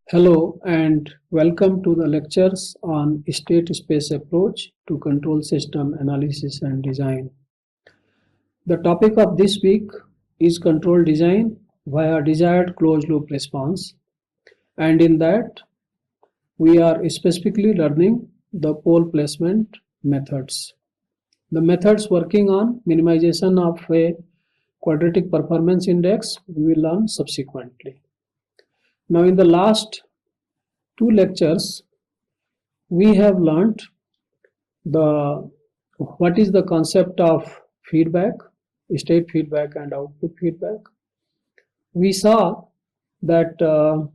Hello and welcome to the lectures on state space approach to control system analysis and design. The topic of this week is control design via desired closed loop response, and in that we are specifically learning the pole placement methods. The methods working on minimization of a quadratic performance index we will learn subsequently. Now in the last two lectures we have learnt what is the concept of feedback, state feedback and output feedback. We saw that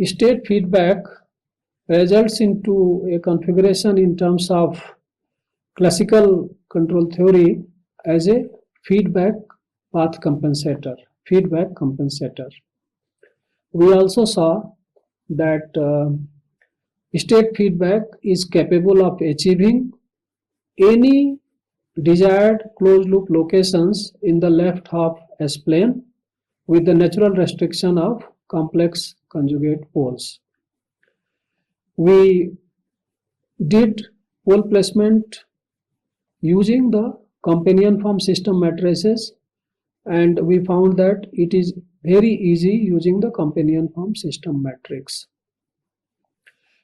state feedback results into a configuration in terms of classical control theory as a feedback path compensator, feedback compensator. We also saw that state feedback is capable of achieving any desired closed loop locations in the left half S-plane with the natural restriction of complex conjugate poles. We did pole placement using the companion form system matrices, and we found that it is very easy using the companion form system matrix.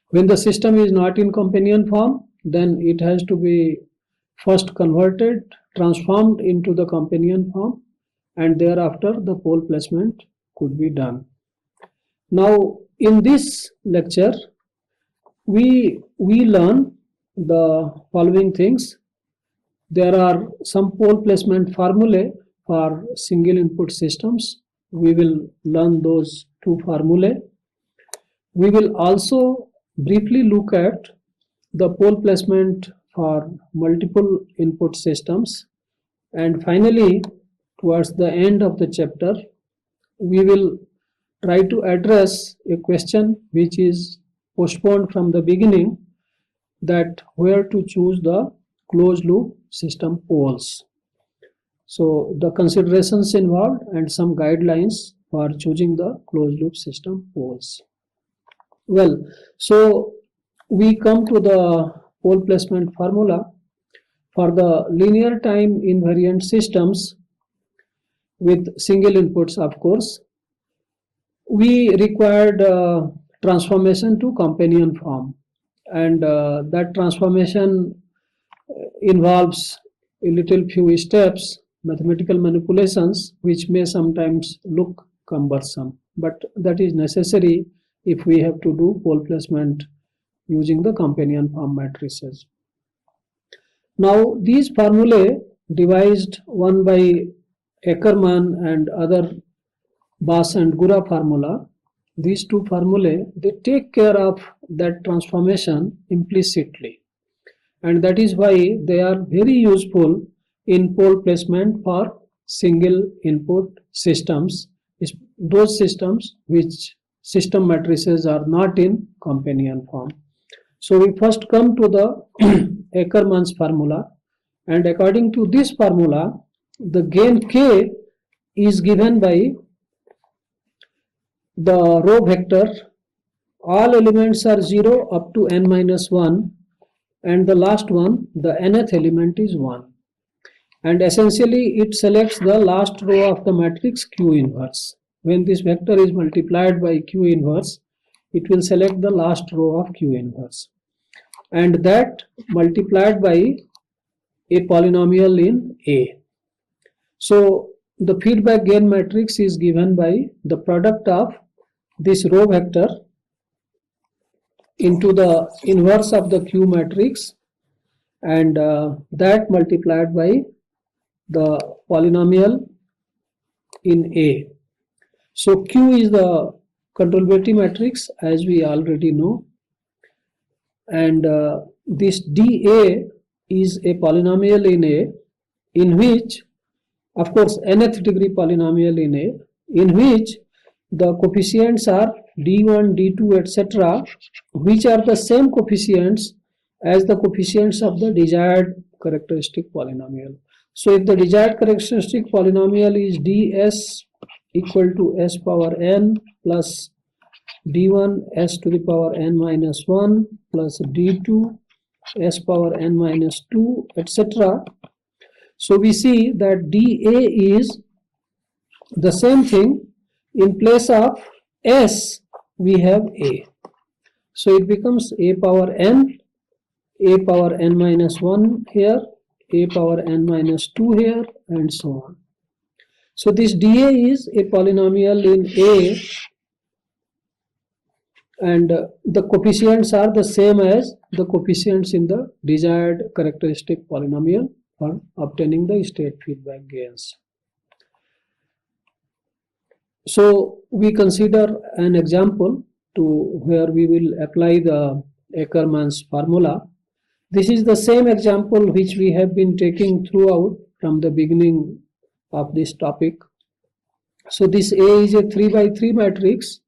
When the system is not in companion form, then it has to be first converted, transformed into the companion form, and thereafter the pole placement could be done. Now in this lecture we learn the following things. There are some pole placement formulae for single input systems. We will learn those two formulae. We will also briefly look at the pole placement for multiple input systems, and finally towards the end of the chapter we will try to address a question which is postponed from the beginning, that where to choose the closed loop system poles. So the considerations involved and some guidelines for choosing the closed loop system poles. Well, so we come to the pole placement formula for the linear time invariant systems with single inputs. Of course, we required transformation to companion form, and that transformation involves a little few steps, mathematical manipulations, which may sometimes look cumbersome, but that is necessary if we have to do pole placement using the companion form matrices. Now these formulae devised one by Ackermann and other Bass and Gura formula, these two formulae, they take care of that transformation implicitly, and that is why they are very useful in pole placement for single input systems, those systems which system matrices are not in companion form. So we first come to the Ackermann's formula, and according to this formula the gain k is given by the row vector. All elements are 0 up to n minus 1, and the last one, the nth element, is 1, and essentially it selects the last row of the matrix Q inverse. When this vector is multiplied by Q inverse, it will select the last row of Q inverse, and that multiplied by a polynomial in A. So the feedback gain matrix is given by the product of this row vector into the inverse of the Q matrix, and that multiplied by the polynomial in A. So Q is the controllability matrix, as we already know, and this dA is a polynomial in A, in which, of course, nth degree polynomial in A, in which the coefficients are d1, d2, etc., which are the same coefficients as the coefficients of the desired characteristic polynomial. So if the desired characteristic polynomial is ds equal to s power n plus d1 s to the power n minus 1 plus d2 s power n minus 2, etc. So we see that dA is the same thing. In place of s we have a. So it becomes a power n minus 1 here, a power n minus 2 here, and so on. So this dA is a polynomial in A, and the coefficients are the same as the coefficients in the desired characteristic polynomial for obtaining the state feedback gains. So we consider an example to where we will apply the Ackermann's formula. This is the same example which we have been taking throughout from the beginning of this topic. So this A is a 3 by 3 matrix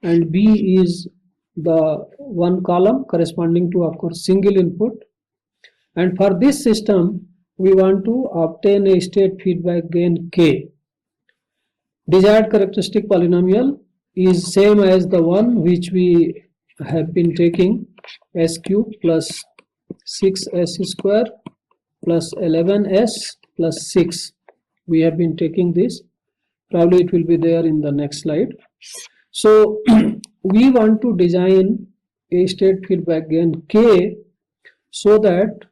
and B is the one column corresponding to, of course, single input. And for this system, we want to obtain a state feedback gain K. Desired characteristic polynomial is same as the one which we have been taking, s cube plus 6s square plus 11s plus 6. We have been taking this. Probably it will be there in the next slide. So we want to design a state feedback gain K so that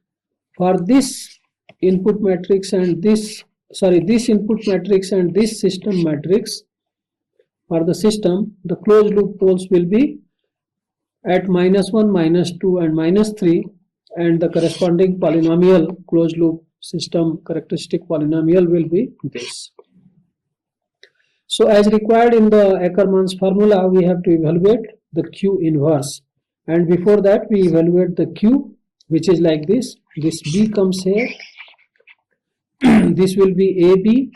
for this input matrix and this input matrix and this system matrix, for the system, the closed loop poles will be at -1, -2 and -3, and the corresponding polynomial closed loop system characteristic polynomial will be this. So as required in the Ackermann's formula, we have to evaluate the Q inverse, and before that we evaluate the Q, which is like this. This B comes here, this will be AB,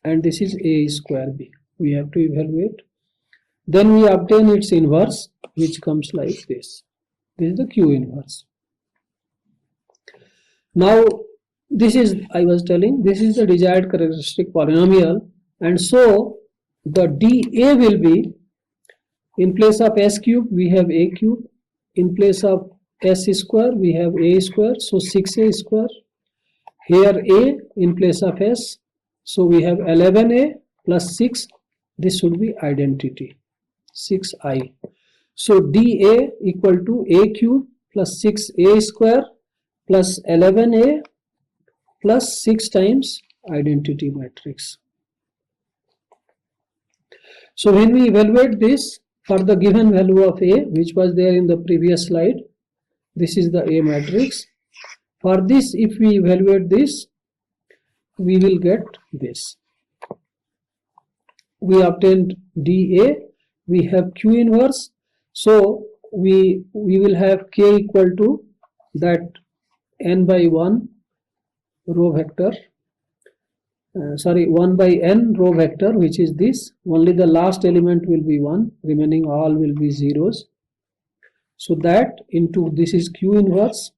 and this is A square B. We have to evaluate. Then we obtain its inverse, which comes like this. This is the Q inverse. Now this is, I was telling, this is the desired characteristic polynomial, and so the dA will be, in place of s cube we have a cube, in place of s square we have a square, so 6a square. Here a in place of s, so we have 11a plus 6. This should be identity, 6i. So dA equal to a cube plus 6a square plus 11a plus 6 times identity matrix. So when we evaluate this for the given value of A, which was there in the previous slide, this is the A matrix. For this, if we evaluate this, we will get this. We obtained dA, we have Q inverse, so we will have K equal to that n by 1 row vector. 1 by n row vector, which is this. Only the last element will be 1, remaining all will be zeros. So that into this is Q inverse,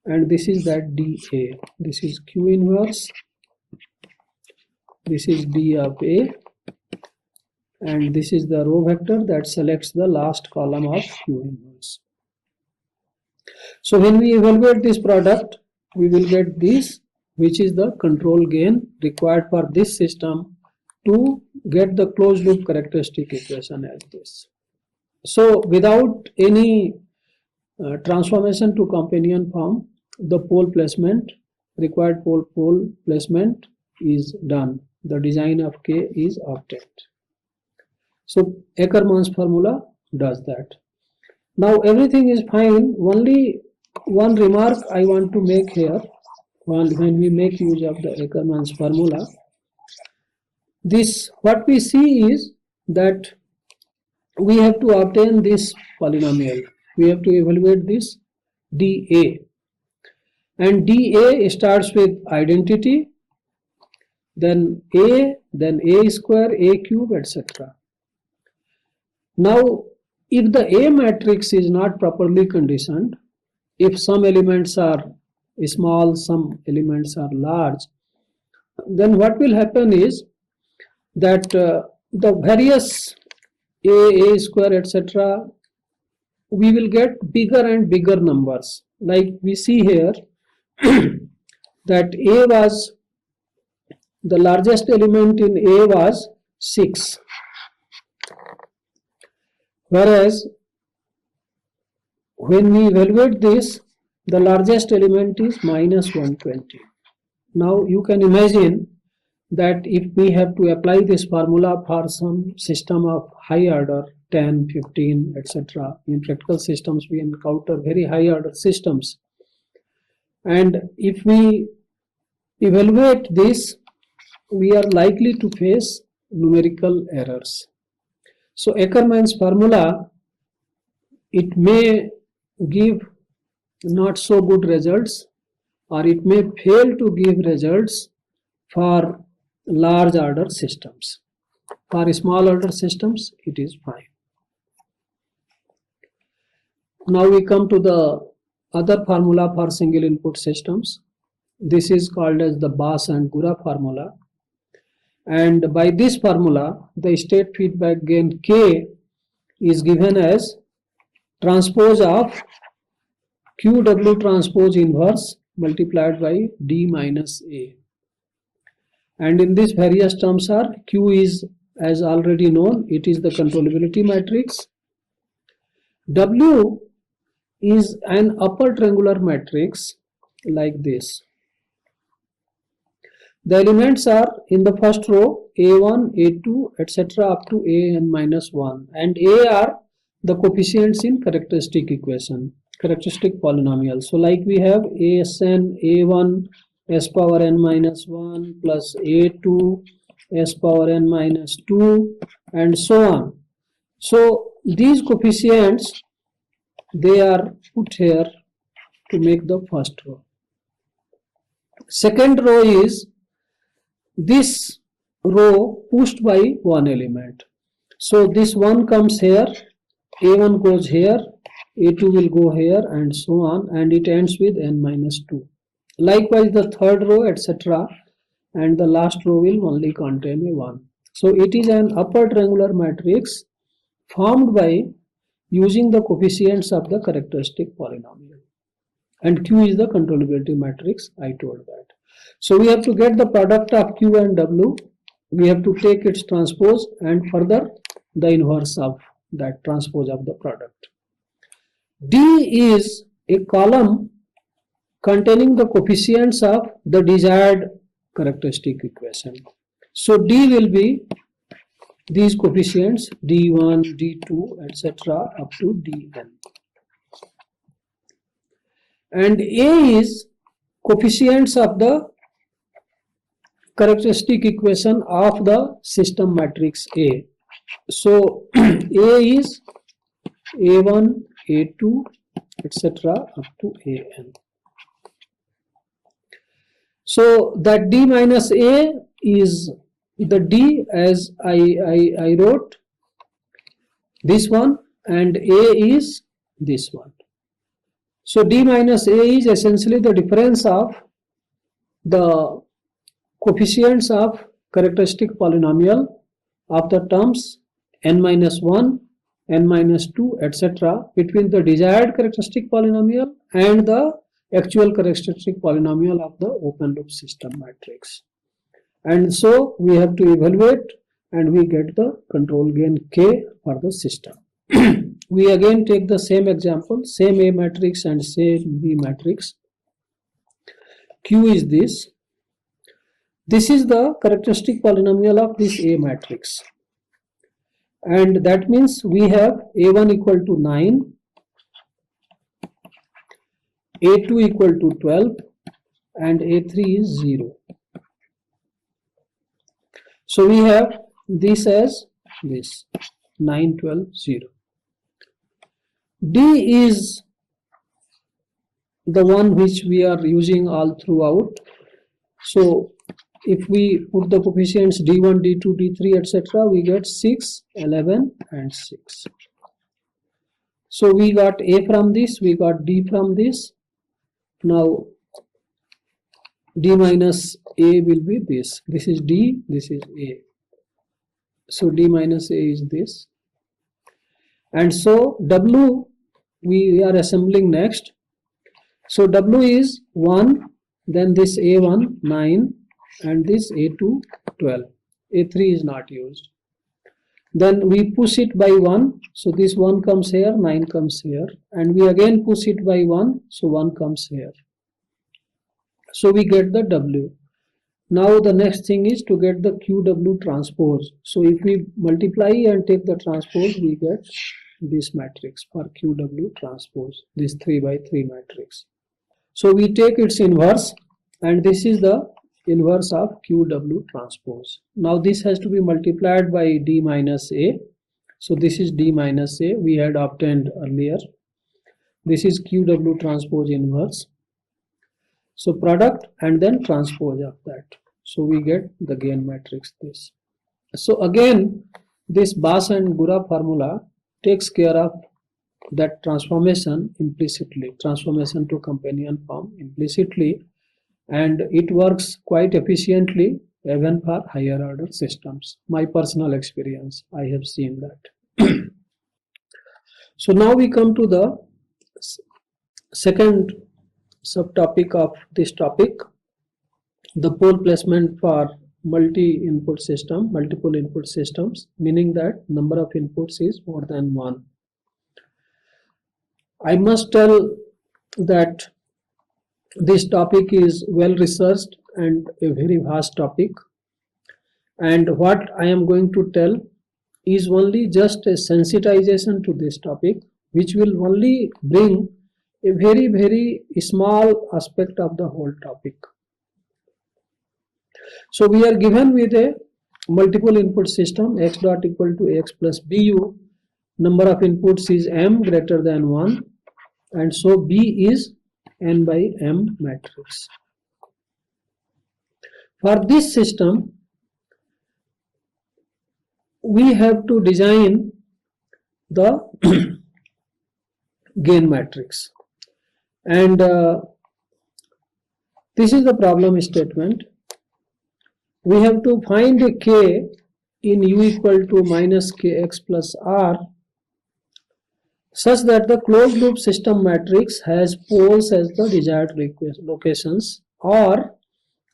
and this is that dA. This is Q inverse, this is D of A, and this is the row vector that selects the last column of Q inverse. So when we evaluate this product, we will get this, which is the control gain required for this system to get the closed loop characteristic equation as this. So without any transformation to companion form, the pole placement, required pole placement is done. The design of K is obtained. So Ackermann's formula does that. Now everything is fine. Only one remark I want to make here. When we make use of the Ackermann's formula, this what we see is that we have to obtain this polynomial. We have to evaluate this dA, and dA starts with identity, then A square, A cube, etc. Now if the A matrix is not properly conditioned, if some elements are small, some elements are large, then what will happen is that the various a square, etc., we will get bigger and bigger numbers. Like we see here that a was, the largest element in a was 6, whereas when we evaluate this, the largest element is minus 120. Now you can imagine that if we have to apply this formula for some system of high order, 10, 15, etc., in practical systems we encounter very high order systems, and if we evaluate this, we are likely to face numerical errors. So Ackermann's formula, it may give not so good results, or it may fail to give results for large order systems. For small order systems, it is fine. Now we come to the other formula for single input systems. This is called as the Bass and Gura formula. And by this formula, the state feedback gain K is given as transpose of QW transpose inverse multiplied by D minus A. And in this various terms are, Q is, as already known, it is the controllability matrix. W is an upper triangular matrix like this. The elements are in the first row A1, A2, etc. up to AN minus 1, and A are the coefficients in characteristic equation, characteristic polynomial. So like we have ASN A1 s power n minus 1 plus A2 s power n minus 2 and so on. So these coefficients, they are put here to make the first row. Second row is this row pushed by one element. So this one comes here, A1 goes here, A2 will go here and so on, and it ends with n minus 2. Likewise the third row, etc., and the last row will only contain a 1. So it is an upper triangular matrix formed by using the coefficients of the characteristic polynomial. And Q is the controllability matrix, I told that. So we have to get the product of Q and W. We have to take its transpose and further the inverse of that transpose of the product. D is a column containing the coefficients of the desired characteristic equation. So D will be these coefficients D1, D2, etc. up to Dn. And A is coefficients of the characteristic equation of the system matrix A. So A is A1, A2, etc. up to An. So that D minus A is the D as I wrote this one, and A is this one. So D minus A is essentially the difference of the coefficients of characteristic polynomial of the terms n minus 1, n minus 2, etc. between the desired characteristic polynomial and the actual characteristic polynomial of the open loop system matrix. And so we have to evaluate and we get the control gain K for the system. We again take the same example, same A matrix and same B matrix. Q is this. This is the characteristic polynomial of this A matrix. And that means we have A1 equal to 9, A2 equal to 12, and A3 is 0. So we have this as this 9, 12, 0. D is the one which we are using all throughout. So if we put the coefficients D1, D2, D3, etc., we get 6, 11, and 6. So we got A from this, we got D from this. Now D minus A will be this. This is D, this is A. So D minus A is this. And so W we are assembling next. So W is 1, then this A1 9 and this A2 12. A3 is not used. Then we push it by 1, so this 1 comes here, 9 comes here, and we again push it by 1, so 1 comes here. So we get the W. Now the next thing is to get the QW transpose. So if we multiply and take the transpose, we get this matrix for QW transpose, this 3 by 3 matrix. So we take its inverse, and this is the inverse of QW transpose. Now this has to be multiplied by D minus A. So this is D minus A we had obtained earlier. This is QW transpose inverse. So product and then transpose of that. So we get the gain matrix this. So again this Bass and Gura formula takes care of that transformation implicitly, transformation to companion form implicitly, and it works quite efficiently even for higher order systems. My personal experience, I have seen that. So now we come to the second subtopic of this topic, the pole placement for multi-input system, multiple input systems, meaning that number of inputs is more than one. I must tell that this topic is well researched and a very vast topic, and what I am going to tell is only just a sensitization to this topic, which will only bring a very, very small aspect of the whole topic. So we are given with a multiple input system, x dot equal to x plus bu, number of inputs is m greater than 1, and so B is n by m matrix. For this system, we have to design the gain matrix, and this is the problem statement. We have to find a k in u equal to minus kx plus r such that the closed loop system matrix has poles as the desired locations, or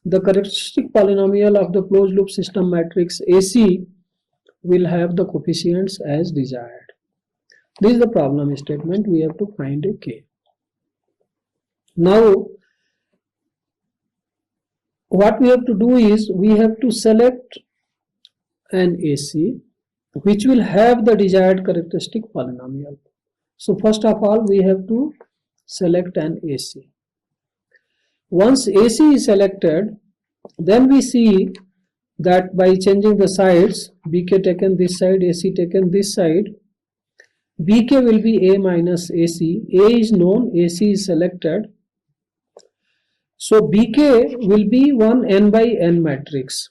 the characteristic polynomial of the closed loop system matrix AC will have the coefficients as desired. This is the problem statement. We have to find a k. Now what we have to do is we have to select an AC which will have the desired characteristic polynomial. So first of all we have to select an AC. Once AC is selected, then we see that by changing the sides, BK taken this side, AC taken this side, BK will be A minus AC. A is known, AC is selected. So BK will be one n by n matrix.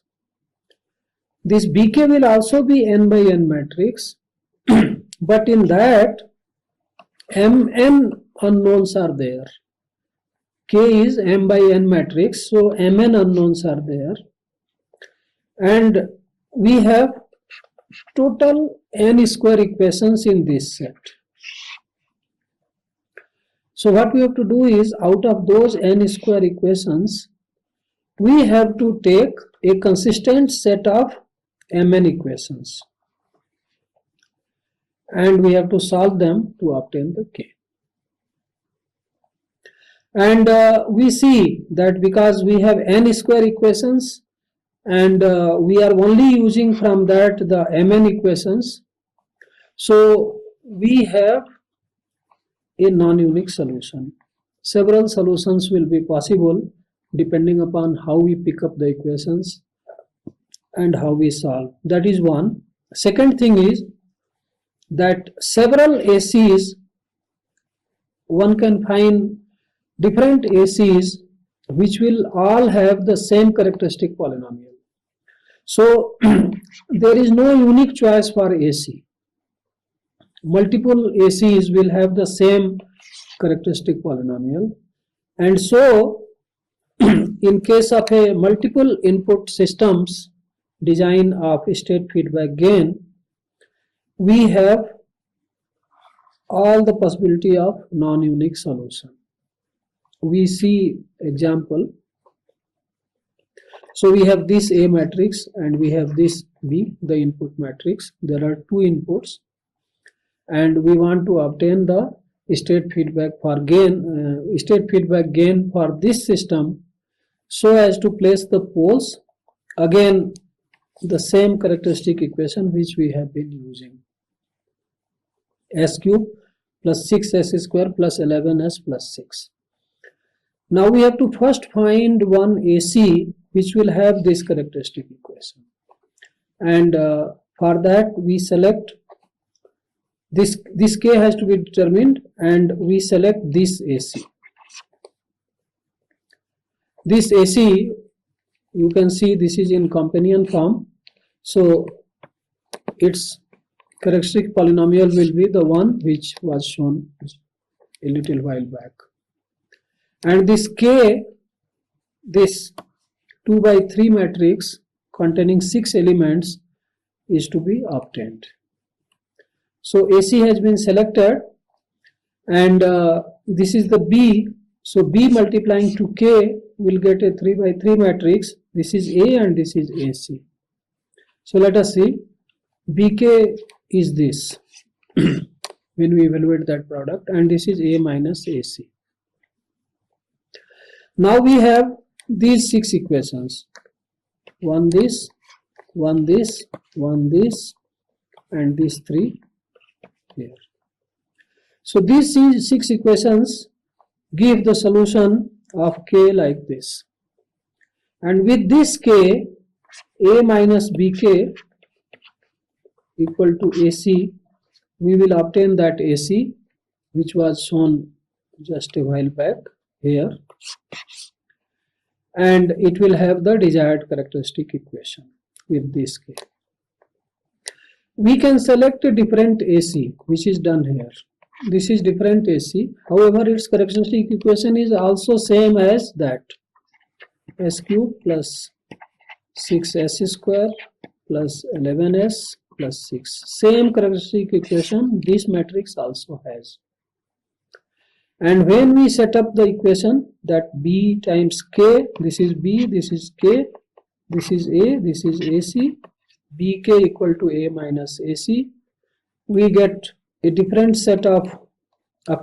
This BK will also be n by n matrix, but in that mn unknowns are there. K is m by n matrix, so mn unknowns are there, and we have total n square equations in this set. So what we have to do is, out of those n square equations, we have to take a consistent set of mn equations, and we have to solve them to obtain the k. And we see that because we have n square equations and we are only using from that the mn equations, so we have a non-unique solution. Several solutions will be possible depending upon how we pick up the equations and how we solve. That is one. Second thing is that several ACs, one can find different ACs which will all have the same characteristic polynomial. So there is no unique choice for AC. Multiple ACs will have the same characteristic polynomial, and so in case of a multiple input systems design of state feedback gain, we have all the possibility of non-unique solution. We see example. So we have this A matrix and we have this B, the input matrix. There are two inputs and we want to obtain the state feedback gain for this system so as to place the poles. Again, the same characteristic equation which we have been using. S cube plus 6s square plus 11s plus 6. Now we have to first find one AC which will have this characteristic equation. And for that we select this K has to be determined and we select this AC. This AC, you can see this is in companion form. So its characteristic polynomial will be the one which was shown a little while back. And this K, this 2 by 3 matrix containing 6 elements is to be obtained. So AC has been selected and this is the B. So B multiplying to K will get a 3 by 3 matrix. This is A and this is AC. So let us see. BK is this when we evaluate that product, and this is A minus AC. Now we have these 6 equations. One this, one this, one this, and these 3 here. So these 6 equations give the solution of K like this. And with this K, A minus BK equal to AC, we will obtain that AC which was shown just a while back here, and it will have the desired characteristic equation with this K. We can select a different AC which is done here. This is different AC, however its characteristic equation is also same as that, S cube plus 6s square plus 11s plus 6. Same characteristic equation this matrix also has. And when we set up the equation that B times K, this is B, this is K, this is A, this is AC, BK equal to A minus AC, we get a different set of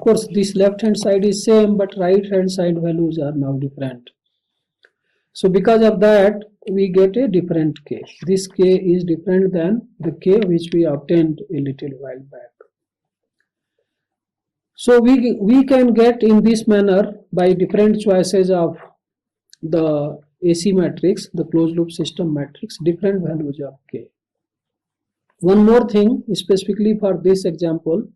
course this left hand side is same but right hand side values are now different. So because of that we get a different K. This K is different than the K which we obtained a little while back. So we can get in this manner by different choices of the AC matrix, the closed loop system matrix, different values of K. One more thing, specifically for this example,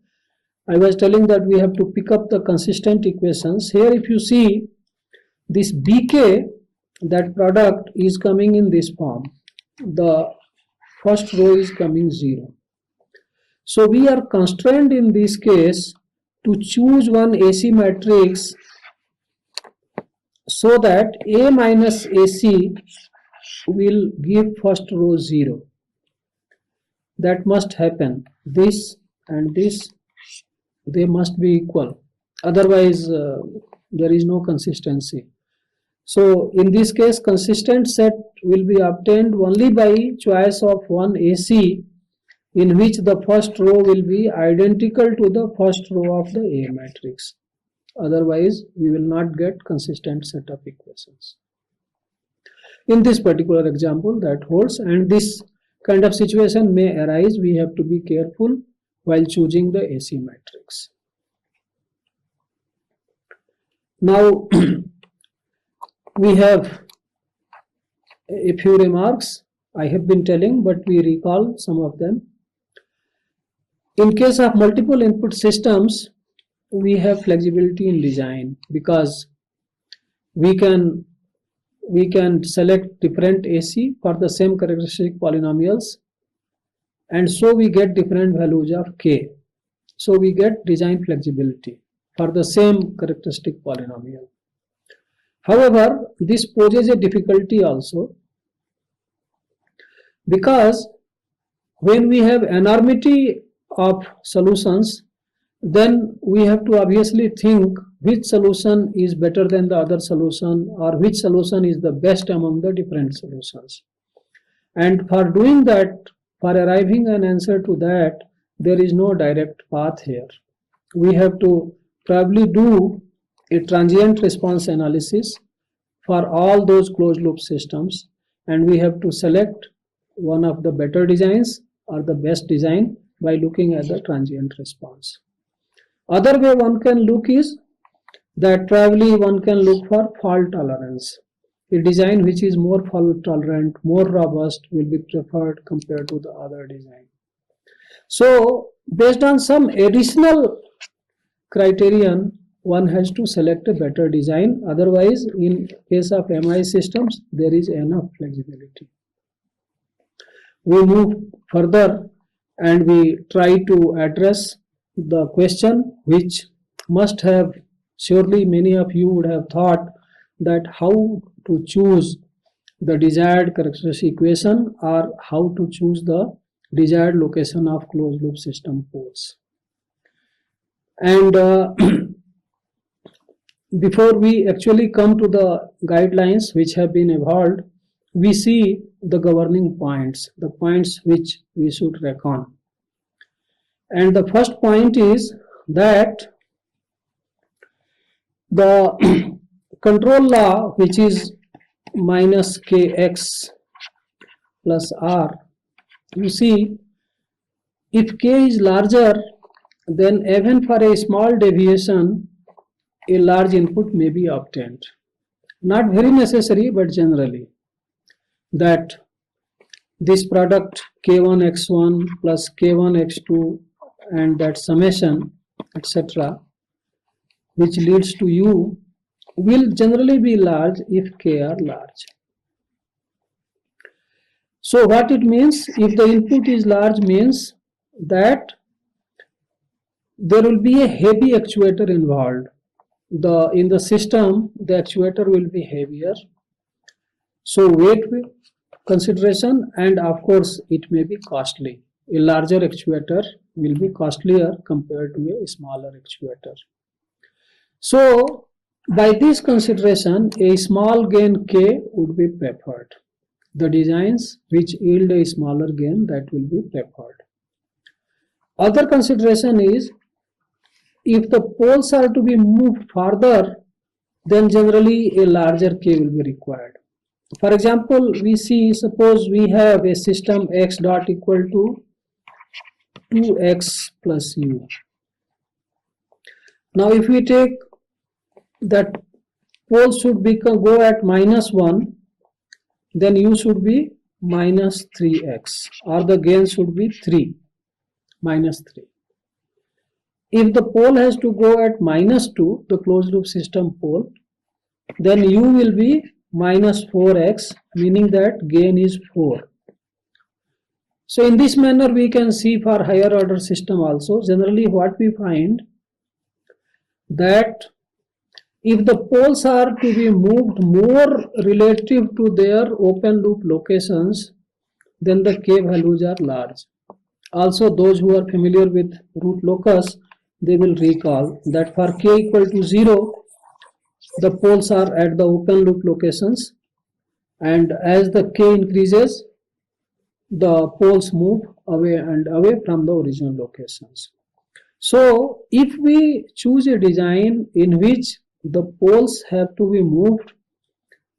I was telling that we have to pick up the consistent equations. Here if you see this BK, that product is coming in this form. The first row is coming 0. So we are constrained in this case to choose one AC matrix so that A minus AC will give first row 0. That must happen. This and this, they must be equal. Otherwise, there is no consistency. So in this case, consistent set will be obtained only by choice of one AC in which the first row will be identical to the first row of the A matrix. Otherwise, we will not get consistent set of equations. In this particular example, that holds, and this kind of situation may arise. We have to be careful while choosing the AC matrix. Now, we have a few remarks I have been telling, but we recall some of them. In case of multiple input systems, we have flexibility in design because we can select different AC for the same characteristic polynomials, and so we get different values of K. So we get design flexibility for the same characteristic polynomial. However, this poses a difficulty also because when we have enormity of solutions, then we have to obviously think which solution is better than the other solution, or which solution is the best among the different solutions. And for doing that, for arriving an answer to that, there is no direct path here. We have to probably do a transient response analysis for all those closed loop systems, and we have to select one of the better designs or the best design by looking at the transient response. Other way one can look is that probably one can look for fault tolerance. A design which is more fault tolerant, more robust will be preferred compared to the other design. So based on some additional criterion, one has to select a better design. Otherwise, in case of MI systems, there is enough flexibility. We move further and we try to address the question which must have, surely many of you would have thought, that how to choose the desired characteristic equation, or how to choose the desired location of closed loop system poles. And before we actually come to the guidelines which have been evolved, we see the governing points, the points which we should reckon. And the first point is that the control law, which is minus kx plus r, you see, if k is larger, then even for a small deviation, a large input may be obtained. Not very necessary, but generally, that this product k1x1 plus k1x2 and that summation, etc., which leads to u, will generally be large if k are large. So what it means, if the input is large, means that there will be a heavy actuator involved. In the system, the actuator will be heavier. So weight consideration, and of course it may be costly. A larger actuator will be costlier compared to a smaller actuator. So by this consideration, a small gain k would be preferred. The designs which yield a smaller gain, that will be preferred. Other consideration is, if the poles are to be moved further, then generally a larger k will be required. For example, we see, suppose we have a system x dot equal to 2x plus u. Now if we take that pole should go at minus 1, then u should be minus 3x, or the gain should be 3, minus 3. If the pole has to go at minus 2, the closed loop system pole, then u will be minus 4x, meaning that gain is 4. So in this manner we can see for higher order system also, generally what we find, that if the poles are to be moved more relative to their open loop locations, then the k values are large. Also, those who are familiar with root locus, they will recall that for k equal to 0, the poles are at the open loop locations, and as the k increases, the poles move away and away from the original locations. So if we choose a design in which the poles have to be moved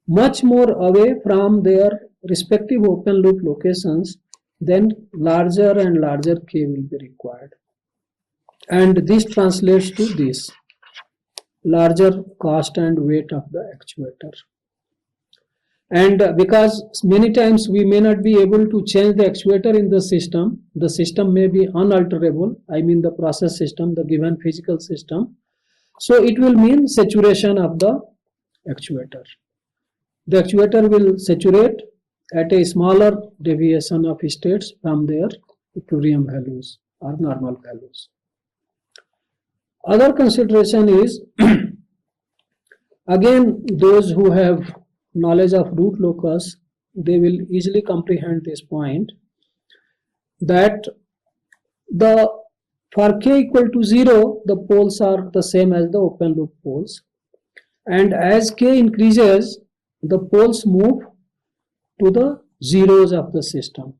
much more away from their respective open loop locations, then larger and larger k will be required. And this translates to this, larger cost and weight of the actuator. And because many times we may not be able to change the actuator in the system may be unalterable, I mean the process system, the given physical system. So it will mean saturation of the actuator. The actuator will saturate at a smaller deviation of states from their equilibrium values or normal values. Other consideration is, again, those who have knowledge of root locus, they will easily comprehend this point, that the For k equal to 0, the poles are the same as the open loop poles. And as k increases, the poles move to the zeros of the system.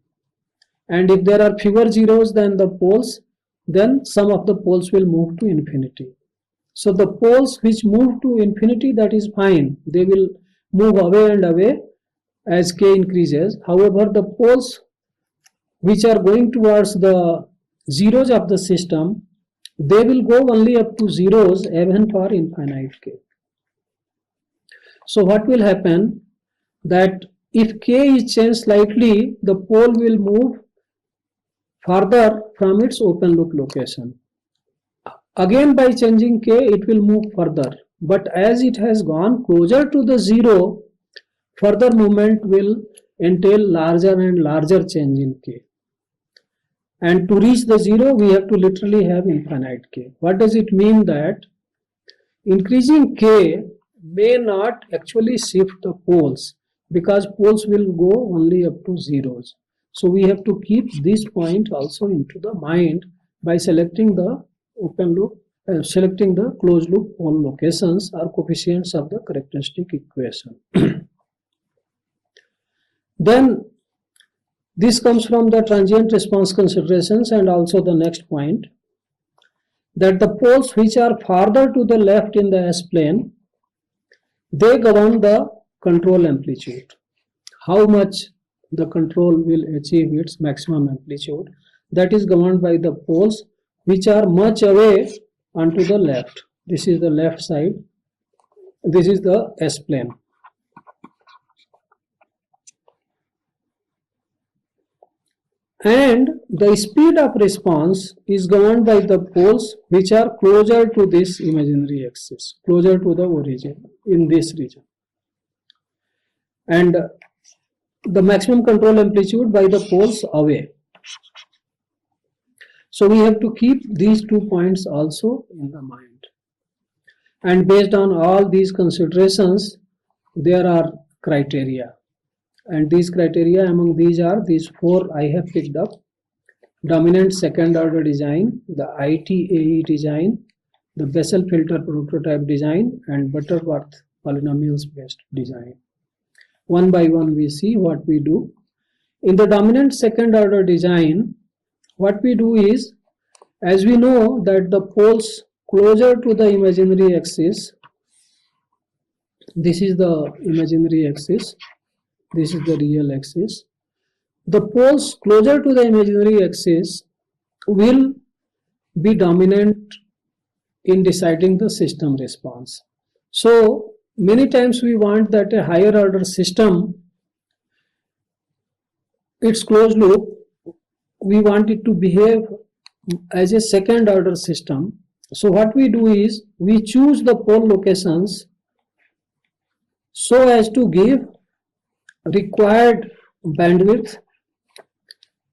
And if there are fewer zeros than the poles, then some of the poles will move to infinity. So the poles which move to infinity, that is fine. They will move away and away as k increases. However, the poles which are going towards the zeros of the system, they will go only up to zeros even for infinite k. So what will happen, that if k is changed slightly, the pole will move further from its open loop location. Again, by changing k, it will move further. But as it has gone closer to the zero, further movement will entail larger and larger change in k. And to reach the zero, we have to literally have infinite k. What does it mean? That increasing k may not actually shift the poles, because poles will go only up to zeros. So we have to keep this point also into the mind by selecting the open loop, selecting the closed loop pole locations or coefficients of the characteristic equation. Then this comes from the transient response considerations, and also the next point, that the poles which are farther to the left in the S-plane, they govern the control amplitude. How much the control will achieve its maximum amplitude, that is governed by the poles which are much away onto the left. This is the left side. This is the S-plane. And the speed of response is governed by the poles which are closer to this imaginary axis, closer to the origin in this region. And the maximum control amplitude by the poles away. So we have to keep these 2 points also in the mind. And based on all these considerations, there are criteria. And these criteria, among these are these 4 I have picked up: dominant second order design, the ITAE design, the Bessel filter prototype design, and Butterworth polynomials based design. One by one we see what we do. In the dominant second order design, what we do is, as we know that the poles closer to the imaginary axis, this is the imaginary axis, this is the real axis. The poles closer to the imaginary axis will be dominant in deciding the system response. So many times we want that a higher order system, its closed loop, we want it to behave as a second order system. So what we do is, we choose the pole locations so as to give required bandwidth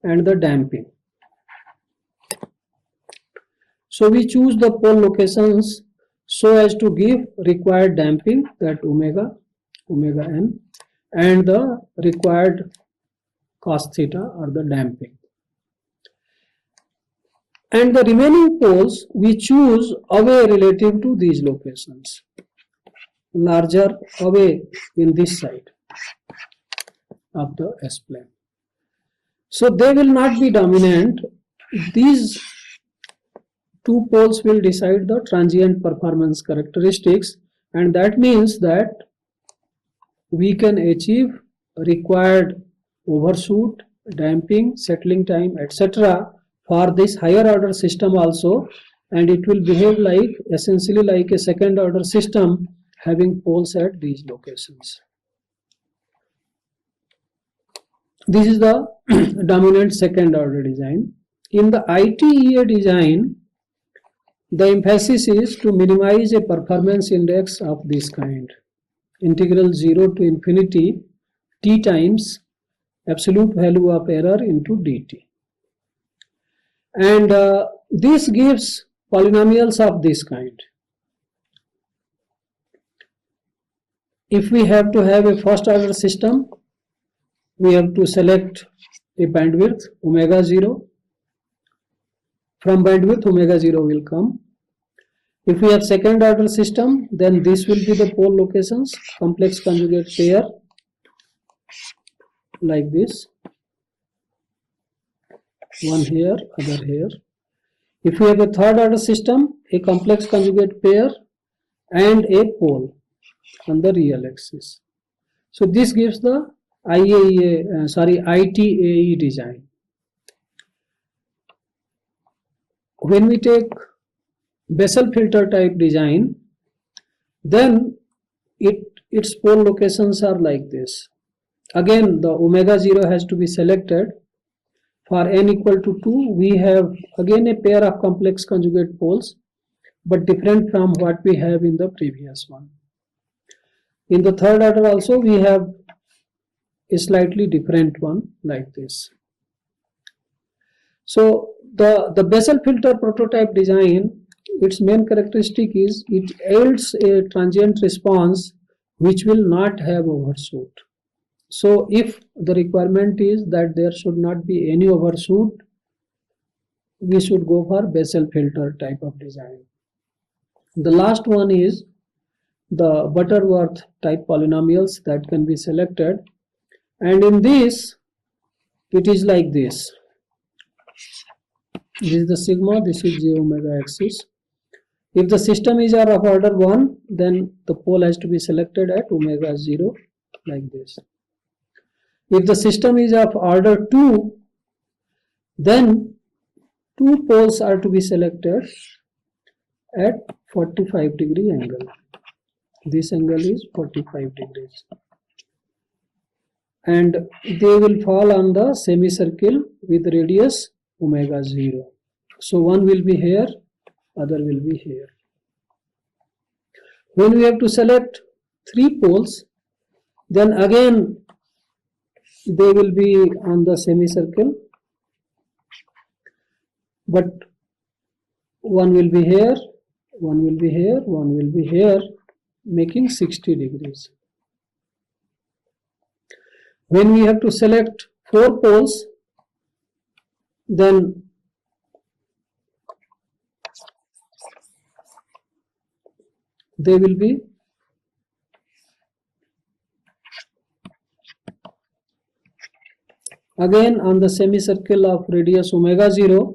and the damping. So we choose the pole locations so as to give required damping, that omega n, and the required cos theta, or the damping. And the remaining poles we choose away relative to these locations, larger away in this side of the S-plane. So they will not be dominant. These 2 poles will decide the transient performance characteristics, and that means that we can achieve required overshoot, damping, settling time, etc. for this higher order system also, and it will behave like, essentially like a second order system having poles at these locations. This is the dominant second order design. In the ITEA design, the emphasis is to minimize a performance index of this kind, integral 0 to infinity t times absolute value of error into dt. And this gives polynomials of this kind. If we have to have a first order system, we have to select a bandwidth omega 0, from bandwidth omega 0 will come. If we have second order system, then this will be the pole locations, complex conjugate pair like this, one here, other here. If we have a third order system, a complex conjugate pair and a pole on the real axis. So this gives the ITAE design. When we take Bessel filter type design, then its pole locations are like this. Again, the omega 0 has to be selected. For n equal to 2, we have again a pair of complex conjugate poles, but different from what we have in the previous one. In the third order also, we have a slightly different one like this. So the Bessel filter prototype design, its main characteristic is it yields a transient response which will not have overshoot. So if the requirement is that there should not be any overshoot, we should go for Bessel filter type of design. The last one is the Butterworth type polynomials that can be selected, and in this it is like this. This is the sigma, this is j omega axis. If the system is of order 1, then the pole has to be selected at omega 0 like this. If the system is of order 2, then 2 poles are to be selected at 45 degree angle. This angle is 45 degrees. And they will fall on the semicircle with radius omega 0. So one will be here, other will be here. When we have to select 3 poles, then again they will be on the semicircle, but one will be here, one will be here, one will be here, making 60 degrees. When we have to select 4 poles, then they will be again on the semicircle of radius omega 0,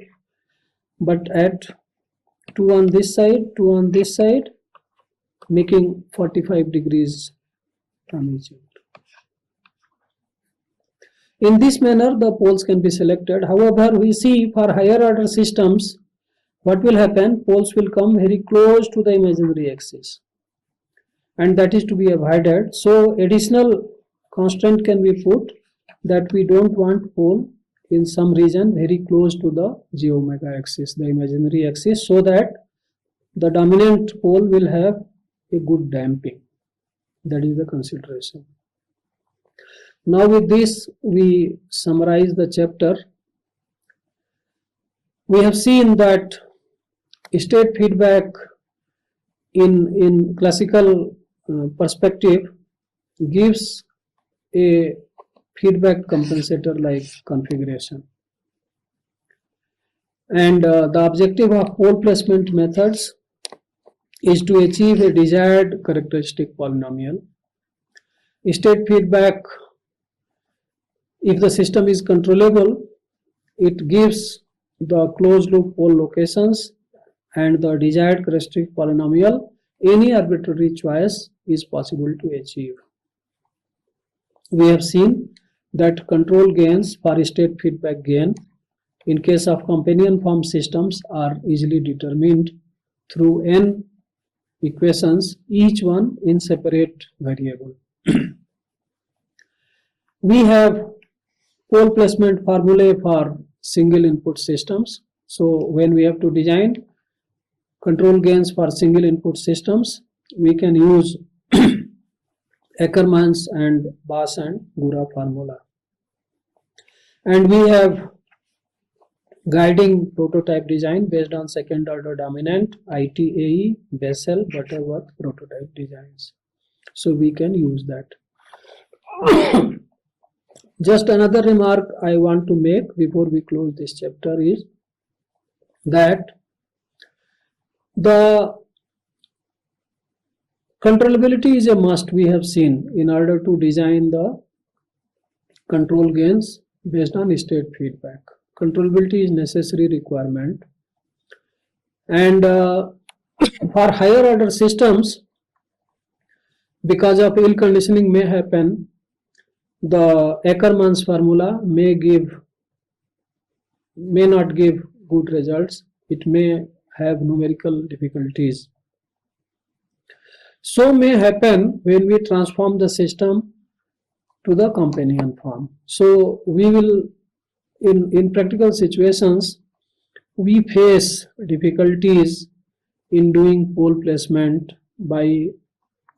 but at 2 on this side, 2 on this side, making 45 degrees from each end. In this manner, the poles can be selected. However, we see for higher order systems, what will happen? Poles will come very close to the imaginary axis, and that is to be avoided. So additional constraint can be put that we don't want pole in some region very close to the j omega axis, the imaginary axis, so that the dominant pole will have a good damping. That is the consideration. Now with this, we summarize the chapter. We have seen that state feedback in classical perspective gives a feedback compensator like configuration, and the objective of pole placement methods is to achieve a desired characteristic polynomial. State feedback, if the system is controllable, it gives the closed loop pole locations and the desired characteristic polynomial. Any arbitrary choice is possible to achieve. We have seen that control gains for state feedback gain in case of companion form systems are easily determined through n equations, each one in separate variable. We have pole placement formulae for single input systems. So when we have to design control gains for single input systems, we can use Ackermann's and Bass and Gura formula. And we have guiding prototype design based on second order dominant, ITAE, Bessel, Butterworth prototype designs. So we can use that. Just another remark I want to make before we close this chapter is that the controllability is a must, we have seen, in order to design the control gains based on state feedback. Controllability is necessary requirement. And for higher order systems, because of ill conditioning may happen, the Ackermann's formula may not give good results. It may have numerical difficulties. So may happen when we transform the system to the companion form. So we will, in practical situations, we face difficulties in doing pole placement by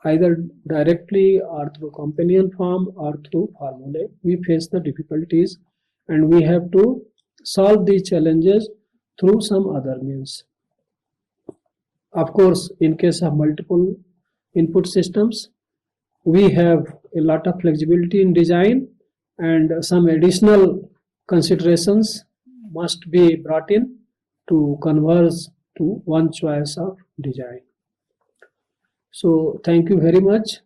either directly or through companion form or through formulae. We face the difficulties and we have to solve these challenges through some other means. Of course, in case of multiple input systems, we have a lot of flexibility in design, and some additional considerations must be brought in to converge to one choice of design. So thank you very much.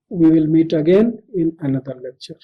We will meet again in another lecture.